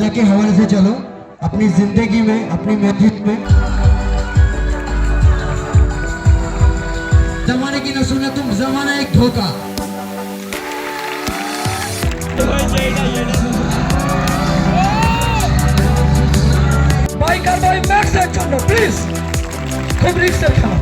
अल्लाह के हवाले से चलो अपनी जिंदगी में, अपनी महफिल में। जमाने की न सुने तुम, जमाना एक धोखा। বাইকার ভাই ম্যাক্সের জন্য প্লিজ খুব রিস্কের খেলা।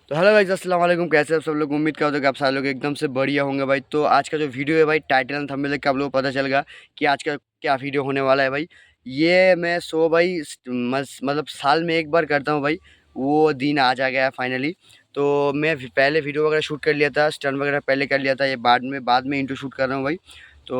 तो हेलो भाई, अस्सलाम वालेकुम। कैसे आप सब लोग? उम्मीद करते हो कि आप सारे लोग एकदम से बढ़िया होंगे भाई। तो आज का जो वीडियो है भाई, टाइटल एंड थंबनेल देख के आप लोगों को पता चल गया कि आज का क्या वीडियो होने वाला है भाई। ये मैं शो भाई मतलब साल में एक बार करता हूँ भाई, वो दिन आज आ गया है फाइनली। तो मैं पहले वीडियो वगैरह शूट कर लिया था, स्टंट वगैरह पहले कर लिया था, ये बाद में इंट्रो शूट कर रहा हूँ भाई। तो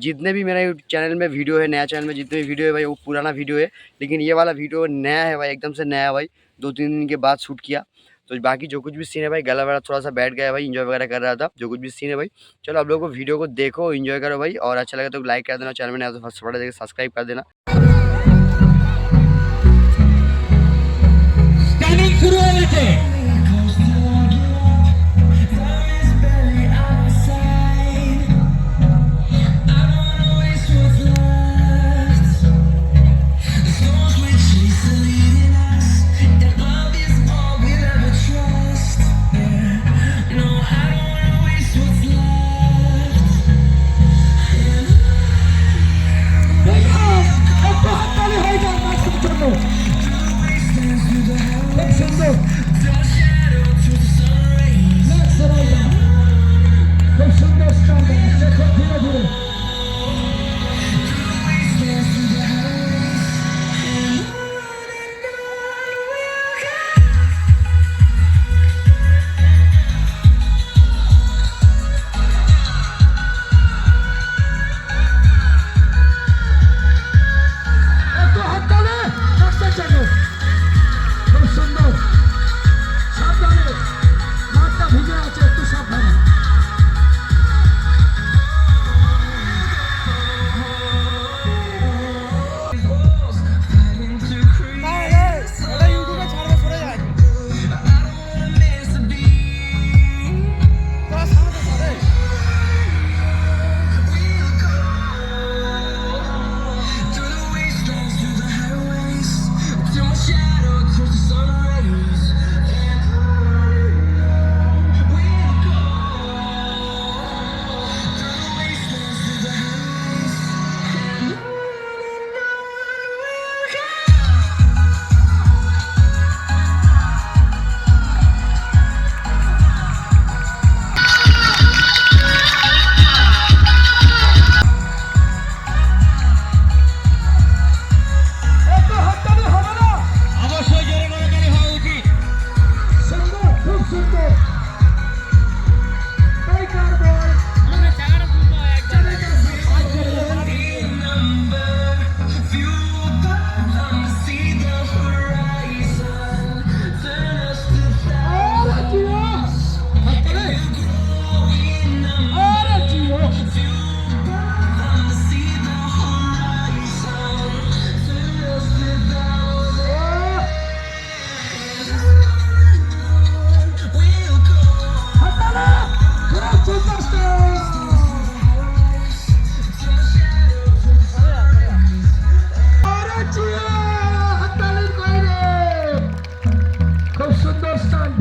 जितने भी मेरा चैनल में वीडियो है, नया चैनल में जितने भी वीडियो है भाई, वो पुराना वीडियो है, लेकिन ये वाला वीडियो नया है भाई, एकदम से नया है भाई। 2-3 दिन के बाद शूट किया। तो बाकी जो कुछ भी सीन है भाई, गला वगैरह थोड़ा सा बैठ गया भाई, एंजॉय वगैरह कर रहा था। जो कुछ भी सीन है भाई, चलो आप लोगों को वीडियो को देखो, एंजॉय करो भाई, और अच्छा लगे तो लाइक कर देना, चैनल में नया तो फटाफट देकर सब्सक्राइब कर देना। স্ট্যান্ডিং শুরু হয়ে গেছে।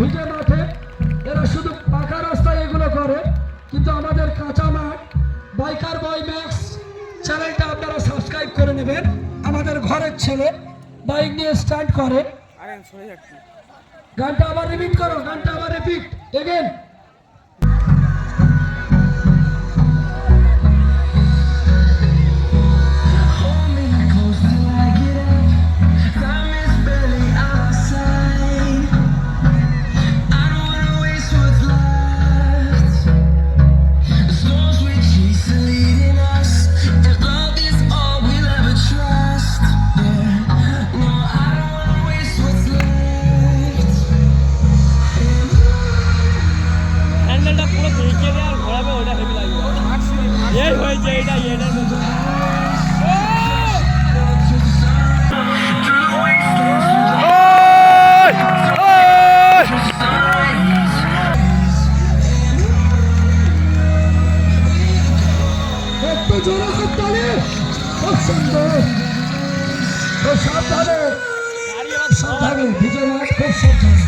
ভিজে মাঠে এরা শুধু পাকা রাস্তায় এগুলো করে, কিন্তু আমাদের কাঁচা মাঠ বাইকার বয় ম্যাক্স চ্যানেলটা আপনারা সাবস্ক্রাইব করে নেবেন। আমাদের ঘরের ছেলে বাইক নিয়ে স্টান্ট করে। গানটা আবার রিপিট করো, গানটা আবার রিপিট এগেন। জোরে হাততালি। খুব সুন্দর, খুব সাবধানে, সাবধানে বিজয় মাঠ, খুব সাবধানে।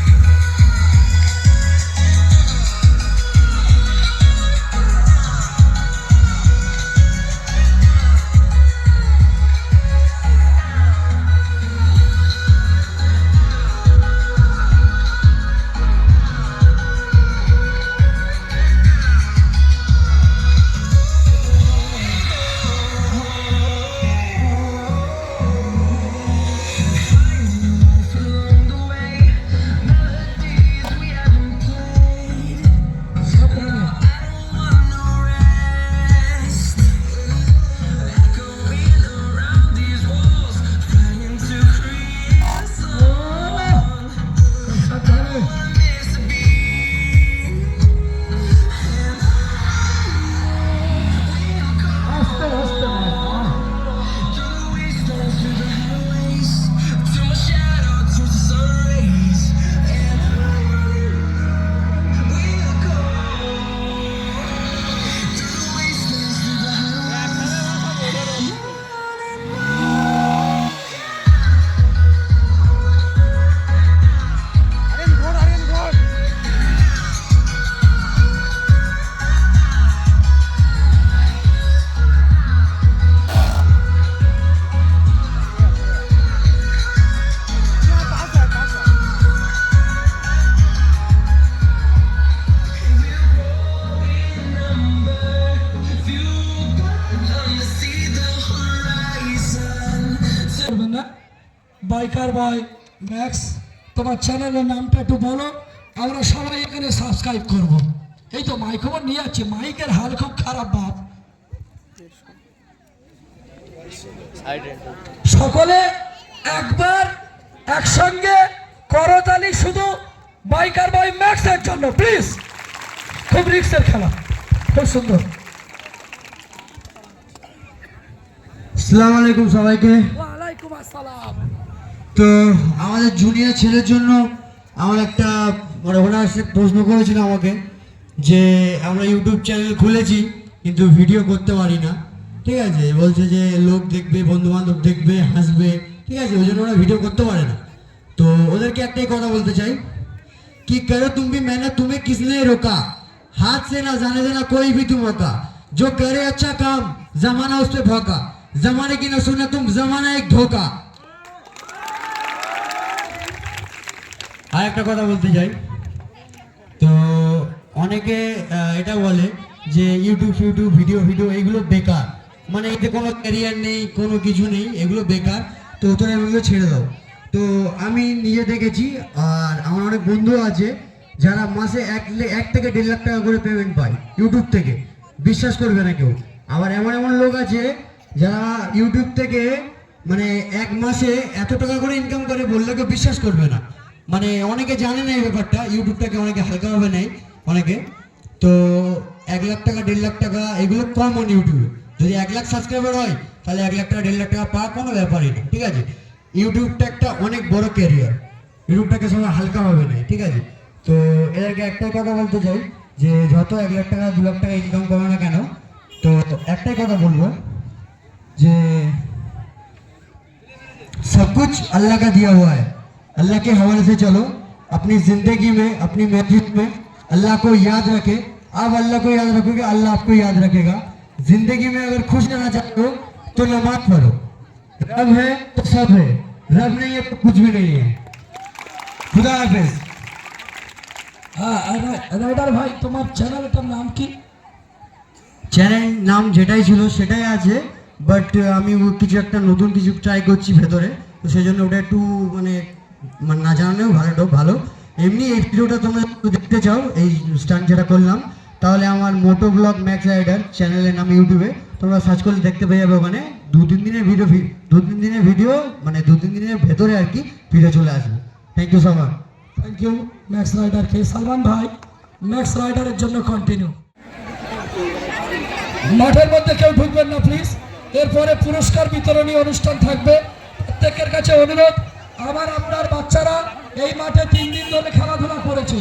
বাইকার বয় ম্যাক্স, তোমার চ্যানেলের নামটা একটু বলো, আমরা সবাই এখানে সাবস্ক্রাইব করব। এই তো মাইক খবর নিয়ে যাচ্ছি, মাইকের হাল খুব খারাপ বাপ। সকলে একবার একসঙ্গে করতালি শুধু বাইকার বয় ম্যাক্সের জন্য প্লিজ। খুব রিক্সের খেলা, খুব সুন্দর। আসসালামু আলাইকুম সবাইকে। ওয়ালাইকুম আসসালাম। তো আমাদের জুনিয়র ছেলের জন্য আমার একটা মানে ওনার প্রশ্ন করেছিল আমাকে যে আমরা ইউটিউব চ্যানেল খুলেছি কিন্তু ভিডিও করতে পারি না, ঠিক আছে, বলছে যে লোক দেখবে, বন্ধু বান্ধব দেখবে, হাসবে, ঠিক আছে, ওই জন্য ওরা ভিডিও করতে পারে না। তো ওদেরকে একটাই কথা বলতে চাই कि करो तुम भी मेहनत, तुम्हें किसने रोका, हाथ से ना जाने देना कोई भी तुम मौका, जो करे अच्छा काम जमाना उस पे भौका, जमाने की न सुने तुम जमाना एक धोखा। আর একটা কথা বলতে চাই, তো অনেকে এটা বলে যে ইউটিউব ভিডিও এইগুলো বেকার, মানে এতে কোনো ক্যারিয়ার নেই, কোনো কিছু নেই, এগুলো বেকার, তো তোরা এগুলো ছেড়ে দাও। তো আমি নিজে দেখেছি আর আমার অনেক বন্ধু আছে যারা মাসে 1 থেকে 1.5 লাখ টাকা করে পেমেন্ট পায় ইউটিউব থেকে, বিশ্বাস করবে না কেউ। আবার এমন লোক আছে যারা ইউটিউব থেকে মানে 1 মাসে এত টাকা করে ইনকাম করে, বললে কেউ বিশ্বাস করবে না। মানে অনেকে জানে না এই ব্যাপারটা, ইউটিউবটাকে অনেকে হালকাভাবে নেয় অনেকে। তো 1 লাখ টাকা 1.5 লাখ টাকা এগুলো কমন ইউটিউবে। যদি 1 লাখ সাবস্ক্রাইবার হয় তাহলে 1 লাখ টাকা 1.5 লাখ টাকা পাওয়া কোনো ব্যাপারই না, ঠিক আছে। ইউটিউবটা একটা অনেক বড় ক্যারিয়ার, ইউটিউবটাকে সবাই হালকাভাবে নেয়, ঠিক আছে। তো এদেরকে একটাই কথা বলতে চাই যে যত 1 লাখ টাকা 2 লাখ টাকা ইনকাম করো না কেন, তো একটাই কথা বলবো যে सब कुछ अल्लाह का दिया हुआ है, अल्लाह के हवाले से चलो, अपनी जिंदगी में अपनी महफिल में अल्लाह को याद रखे। आप अल्लाह को याद रखोगे, अल्लाह आपको याद रखेगा। जिंदगी में अगर खुश रहना चाहते हो तो नमाज पढ़ो, रब है तो सब है, रब नहीं है तो कुछ भी नहीं है। खुदा हाफिज। হ্যাঁ রাইডার ভাই, তোমার চ্যানেলটার নাম কি? চ্যানেল নাম যেটাই ছিল সেটাই আছে, বাট আমি কিছু একটা নতুন কিছু ট্রাই করছি ভেতরে, তো সেই জন্য ওটা একটু মানে না জানালেও ভালো। এমনি এই ভিডিওটা তোমরা দেখতে চাও, এই স্টান্ট যেটা করলাম, তাহলে আমার মোটো ব্লগ ম্যাক্স রাইডার চ্যানেলের নাম ইউটিউবে তোমরা সার্চ করলে দেখতে পেয়ে যাবে। ওখানে 2-3 দিনের ভিডিও মানে 2-3 দিনের ভেতরে আর কি ভিডিও চলে আসবে। Thank you so much. Thank you Max রাইডারকে। সালমান ভাই, ম্যাক্স রাইডারের জন্য কন্টিনিউ। মাঠের মধ্যে কেউ ঢুকবেন না প্লিজ। এরপরে পুরস্কার বিতরণী অনুষ্ঠান থাকবে। প্রত্যেকের কাছে অনুরোধ, আবার আপনার বাচ্চারা এই মাঠে 3 দিন ধরে খেলাধুলা করেছে।